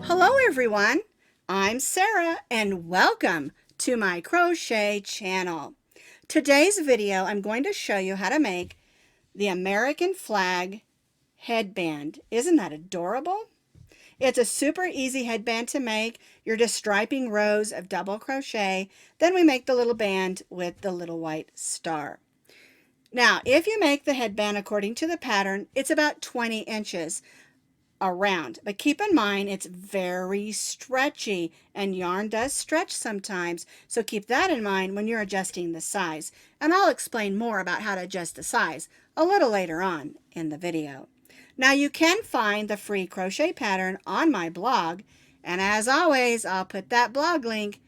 Hello everyone, I'm Sarah and welcome to my crochet channel. Today's video I'm going to show you how to make the American flag headband. Isn't that adorable? It's a super easy headband to make. You're just striping rows of double crochet. Then we make the little band with the little white star. Now, if you make the headband according to the pattern, it's about 20 inches around, but keep in mind it's very stretchy and yarn does stretch sometimes, so keep that in mind when you're adjusting the size, and I'll explain more about how to adjust the size a little later on in the video. Now you can find the free crochet pattern on my blog, and as always I'll put that blog link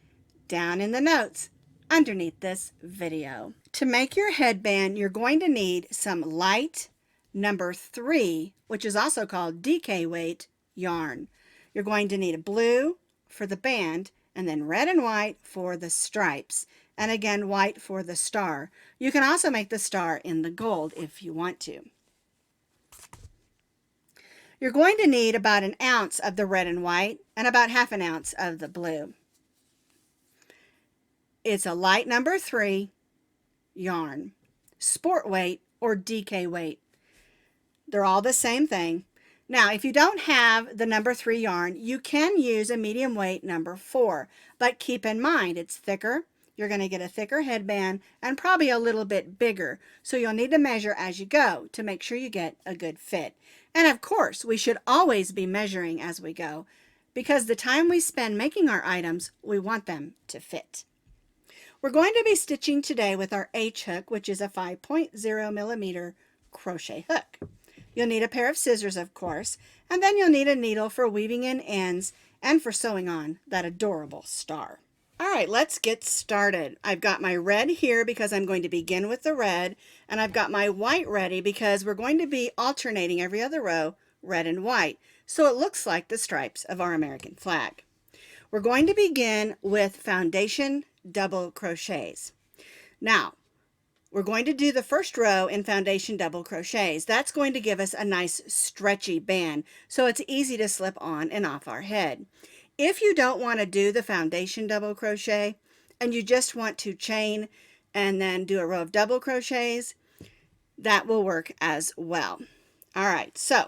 down in the notes underneath this video. To make your headband, you're going to need some light number 3, which is also called DK weight yarn. You're going to need a blue for the band, and then red and white for the stripes, and again white for the star. You can also make the star in the gold if you want to. You're going to need about an ounce of the red and white and about half an ounce of the blue. It's a light number 3 yarn, sport weight or DK weight. They're all the same thing. Now, if you don't have the number 3 yarn, you can use a medium weight number 4, but keep in mind it's thicker. You're going to get a thicker headband and probably a little bit bigger, so you'll need to measure as you go to make sure you get a good fit. And of course, we should always be measuring as we go, because the time we spend making our items, we want them to fit. We're going to be stitching today with our H hook, which is a 5.0 millimeter crochet hook. You'll need a pair of scissors, of course, and then you'll need a needle for weaving in ends and for sewing on that adorable star. All right, let's get started. I've got my red here because I'm going to begin with the red, and I've got my white ready because we're going to be alternating every other row, red and white, so it looks like the stripes of our American flag. We're going to begin with Foundation Double Crochets. Now, we're going to do the first row in Foundation Double Crochets. That's going to give us a nice stretchy band, so it's easy to slip on and off our head. If you don't want to do the Foundation Double Crochet and you just want to chain and then do a row of double crochets, that will work as well. All right, so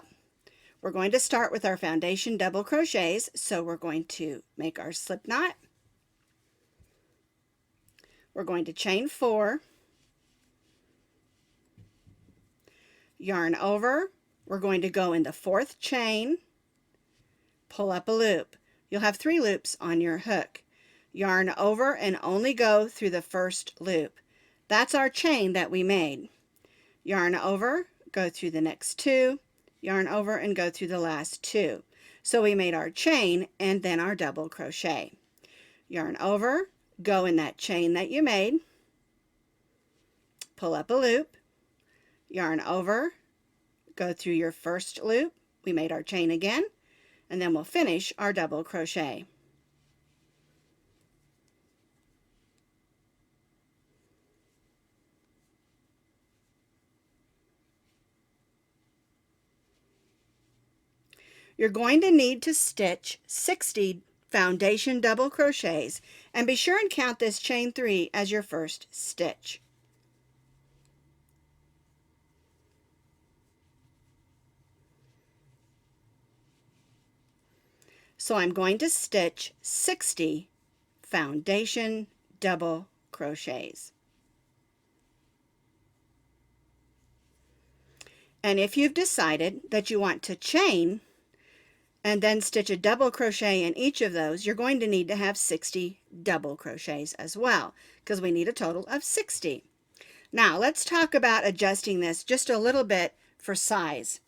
we're going to start with our Foundation Double Crochets. So we're going to make our slip knot. We're going to chain 4. Yarn over. We're going to go in the 4th chain, pull up a loop. You'll have 3 loops on your hook. Yarn over and only go through the 1st loop. That's our chain that we made. Yarn over, go through the next 2, yarn over and go through the last 2. So we made our chain and then our double crochet. Yarn over, go in that chain that you made, pull up a loop, yarn over, go through your 1st loop, we made our chain again, and then we'll finish our double crochet. You're going to need to stitch 60 Foundation Double Crochets, and be sure and count this chain 3 as your first stitch. So I'm going to stitch 60 Foundation Double Crochets. And if you've decided that you want to chain and then stitch a double crochet in each of those, you're going to need to have 60 double crochets as well, because we need a total of 60. Now let's talk about adjusting this just a little bit for size.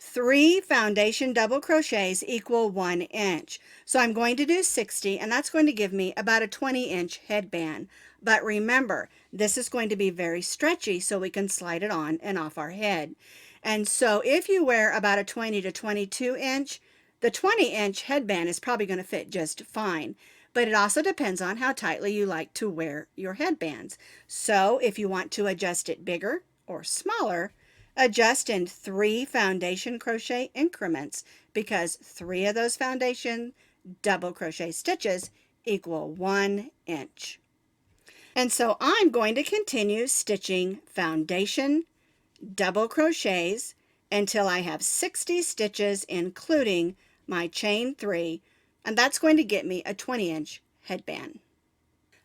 3 Foundation Double Crochets equal 1 inch. So I'm going to do 60, and that's going to give me about a 20-inch headband. But remember, this is going to be very stretchy, so we can slide it on and off our head. And so if you wear about a 20 to 22 inch, the 20-inch headband is probably going to fit just fine. But it also depends on how tightly you like to wear your headbands. So if you want to adjust it bigger or smaller, Adjust in 3 foundation crochet increments because 3 of those foundation double crochet stitches equal 1 inch. And so I'm going to continue stitching foundation double crochets until I have 60 stitches including my chain 3, and that's going to get me a 20-inch headband.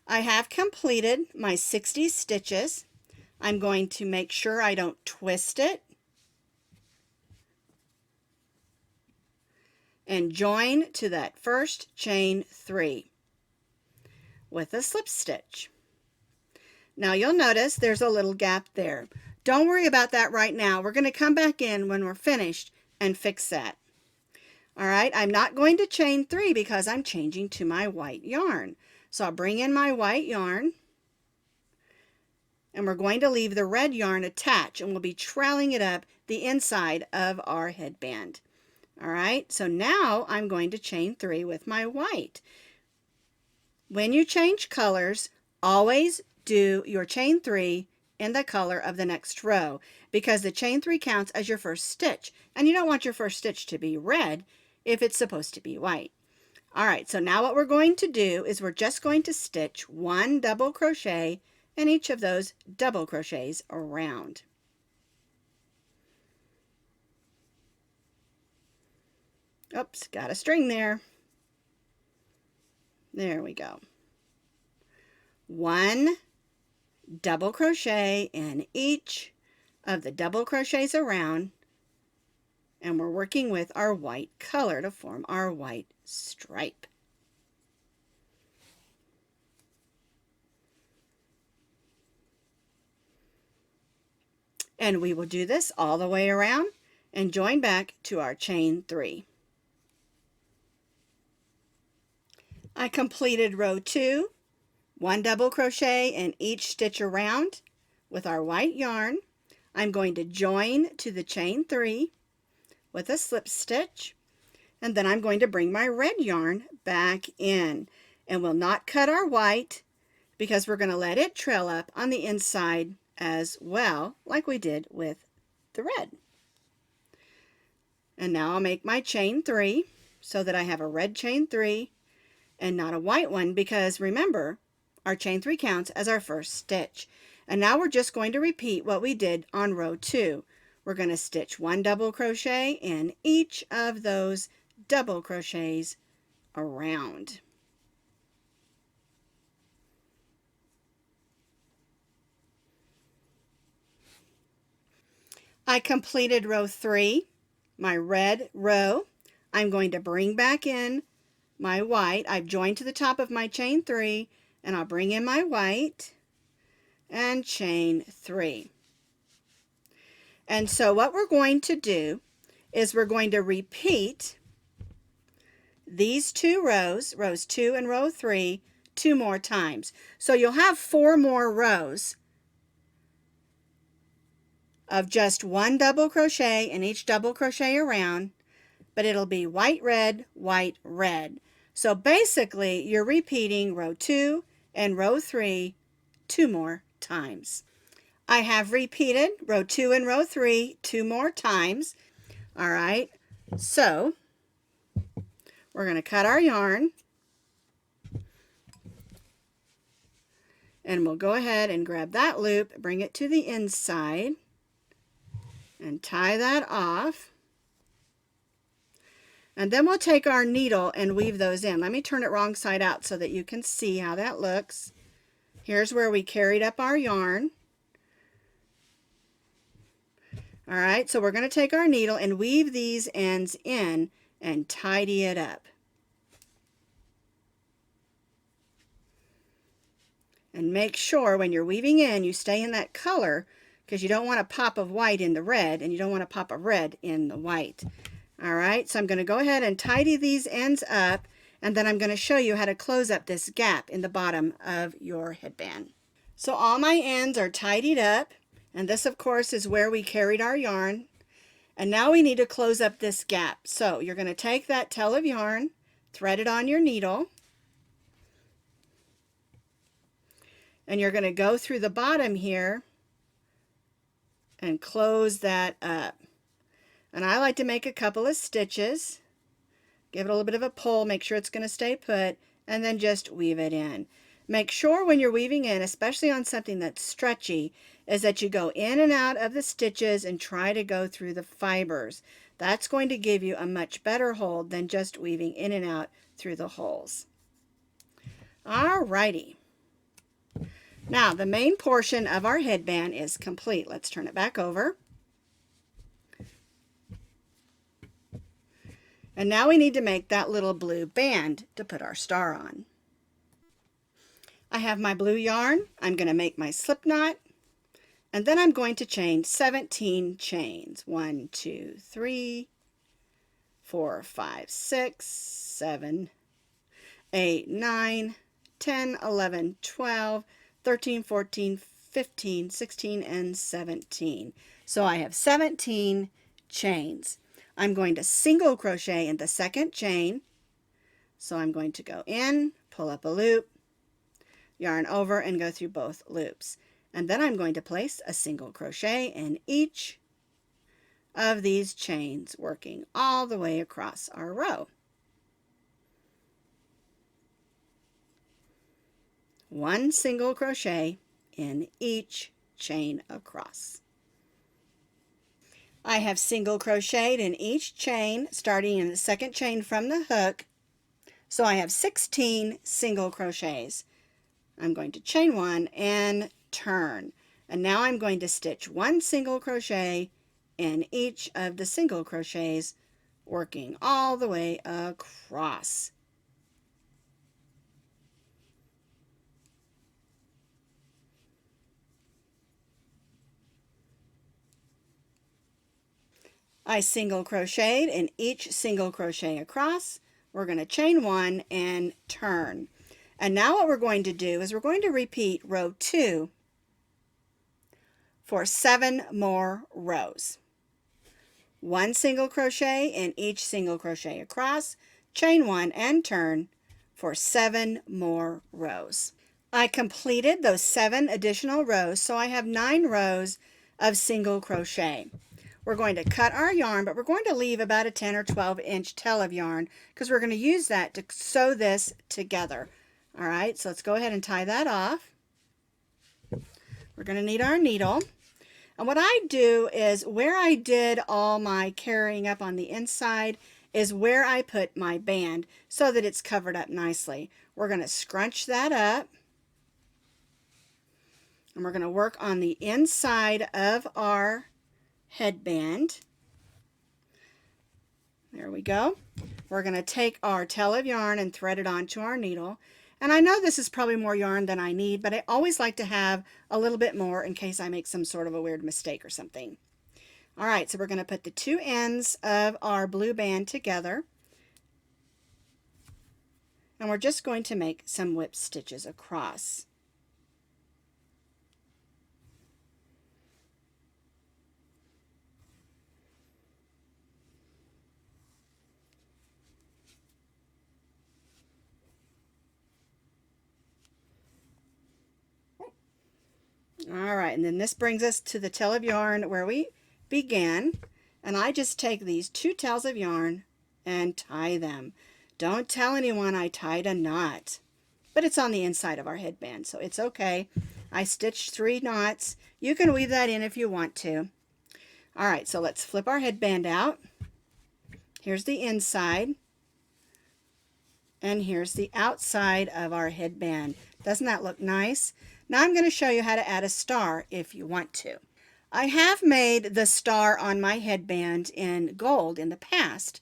I have completed my 60 stitches. I'm going to make sure I don't twist it and join to that first chain 3 with a slip stitch. Now you'll notice there's a little gap there. Don't worry about that right now. We're going to come back in when we're finished and fix that. All right, I'm not going to chain 3 because I'm changing to my white yarn. So I'll bring in my white yarn, and we're going to leave the red yarn attached, and we'll be trailing it up the inside of our headband. All right, so now I'm going to chain 3 with my white. When you change colors, always do your chain 3 in the color of the next row because the chain 3 counts as your first stitch, and you don't want your first stitch to be red if it's supposed to be white. All right, so now what we're going to do is we're just going to stitch 1 double crochet in each of those double crochets around. Oops, got a string there. There we go. 1 double crochet in each of the double crochets around, and we're working with our white color to form our white stripe. And we will do this all the way around and join back to our chain 3. I completed row 2, 1 double crochet in each stitch around with our white yarn. I'm going to join to the chain 3 with a slip stitch, and then I'm going to bring my red yarn back in, and we'll not cut our white because we're going to let it trail up on the inside as well, like we did with the red. And now I'll make my chain 3 so that I have a red chain 3 and not a white one, because remember, our chain 3 counts as our first stitch. And now we're just going to repeat what we did on row 2. We're going to stitch 1 double crochet in each of those double crochets around. I completed row 3, my red row. I'm going to bring back in my white. I've joined to the top of my chain 3, and I'll bring in my white and chain 3. And so what we're going to do is we're going to repeat these 2 rows, rows 2 and row 3, 2 more times. So you'll have 4 more rows of just 1 double crochet in each double crochet around, but it'll be white, red, white, red. So basically you're repeating row 2 and row 3 2 more times. I have repeated row 2 and row 3 2 more times. All right, so we're going to cut our yarn, and we'll go ahead and grab that loop, bring it to the inside, and tie that off. And then we'll take our needle and weave those in. Let me turn it wrong side out so that you can see how that looks. Here's where we carried up our yarn. All right, so we're going to take our needle and weave these ends in and tidy it up. And make sure when you're weaving in, you stay in that color, because you don't want a pop of white in the red, and you don't want a pop of red in the white. All right, so I'm going to go ahead and tidy these ends up, and then I'm going to show you how to close up this gap in the bottom of your headband. So all my ends are tidied up, and this of course is where we carried our yarn. And now we need to close up this gap. So you're going to take that tail of yarn, thread it on your needle, and you're going to go through the bottom here and close that up. And I like to make a couple of stitches, give it a little bit of a pull, make sure it's going to stay put, and then just weave it in. Make sure when you're weaving in, especially on something that's stretchy, is that you go in and out of the stitches and try to go through the fibers. That's going to give you a much better hold than just weaving in and out through the holes. Alrighty. Now the main portion of our headband is complete. Let's turn it back over. And now we need to make that little blue band to put our star on. I have my blue yarn. I'm going to make my slip knot. And then I'm going to chain 17 chains. 1, 2, 3, 4, 5, 6, 7, 8, 9, 10, 11, 12, 13, 14, 15, 16, and 17. So I have 17 chains. I'm going to single crochet in the second chain. So I'm going to go in, pull up a loop, yarn over, and go through both loops. And then I'm going to place a single crochet in each of these chains, working all the way across our row. One single crochet in each chain across. I have single crocheted in each chain, starting in the second chain from the hook. So I have 16 single crochets. I'm going to chain 1 and turn. And now I'm going to stitch 1 single crochet in each of the single crochets, working all the way across. I single crocheted in each single crochet across. We're going to chain 1 and turn. And now what we're going to do is we're going to repeat row 2 for 7 more rows. 1 single crochet in each single crochet across, chain 1 and turn for 7 more rows. I completed those 7 additional rows, so I have 9 rows of single crochet. We're going to cut our yarn, but we're going to leave about a 10 or 12 inch tail of yarn because we're going to use that to sew this together. All right, so let's go ahead and tie that off. We're going to need our needle. And what I do is where I did all my carrying up on the inside is where I put my band so that it's covered up nicely. We're going to scrunch that up. And we're going to work on the inside of our headband. There we go. We're going to take our tail of yarn and thread it onto our needle. And I know this is probably more yarn than I need, but I always like to have a little bit more in case I make some sort of a weird mistake or something. All right, so we're going to put the 2 ends of our blue band together. And we're just going to make some whip stitches across. All right, and then this brings us to the tail of yarn where we began, and I just take these 2 tails of yarn and tie them. Don't tell anyone I tied a knot, but it's on the inside of our headband, so it's okay. I stitched 3 knots. You can weave that in if you want to. All right, so let's flip our headband out. Here's the inside, and here's the outside of our headband. Doesn't that look nice? Now I'm going to show you how to add a star if you want to. I have made the star on my headband in gold in the past,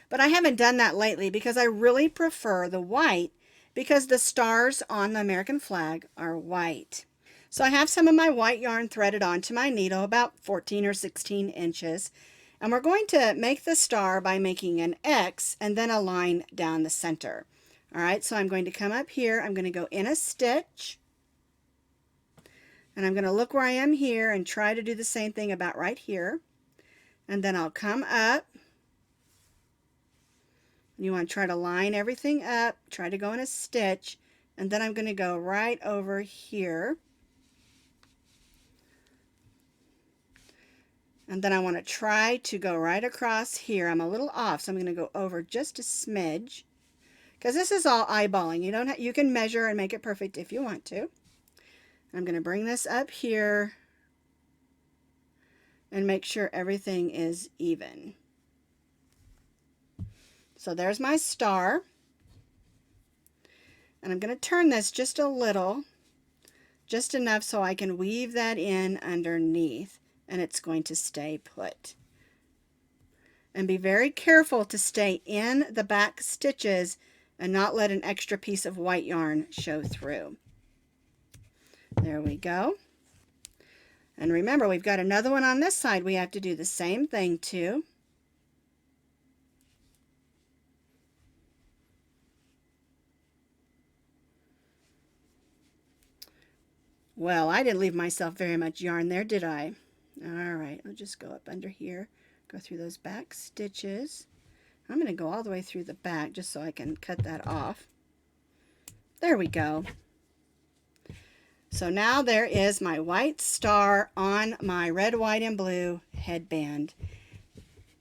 but I haven't done that lately because I really prefer the white because the stars on the American flag are white. So I have some of my white yarn threaded onto my needle, about 14 or 16 inches, and we're going to make the star by making an X and then a line down the center. All right, so I'm going to come up here, I'm going to go in a stitch, and I'm going to look where I am here and try to do the same thing about right here. And then I'll come up. You want to try to line everything up, try to go in a stitch, and then I'm going to go right over here. And then I want to try to go right across here. I'm a little off, so I'm going to go over just a smidge. Because this is all eyeballing. You can measure and make it perfect if you want to. I'm going to bring this up here and make sure everything is even. So there's my star. And I'm going to turn this just a little, just enough so I can weave that in underneath, and it's going to stay put. And be very careful to stay in the back stitches and not let an extra piece of white yarn show through. There we go. And remember, we've got another one on this side we have to do the same thing to. Well, I didn't leave myself very much yarn there, did I? All right, I'll just go up under here, go through those back stitches. I'm going to go all the way through the back just so I can cut that off. There we go. So now there is my white star on my red, white, and blue headband.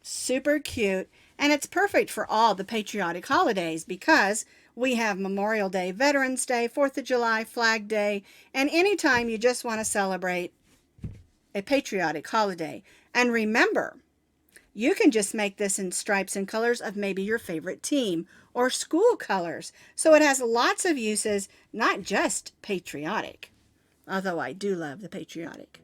Super cute, and it's perfect for all the patriotic holidays because we have Memorial Day, Veterans Day, 4th of July, Flag Day, and anytime you just want to celebrate a patriotic holiday. And remember, you can just make this in stripes and colors of maybe your favorite team or school colors. So it has lots of uses, not just patriotic, although I do love the patriotic.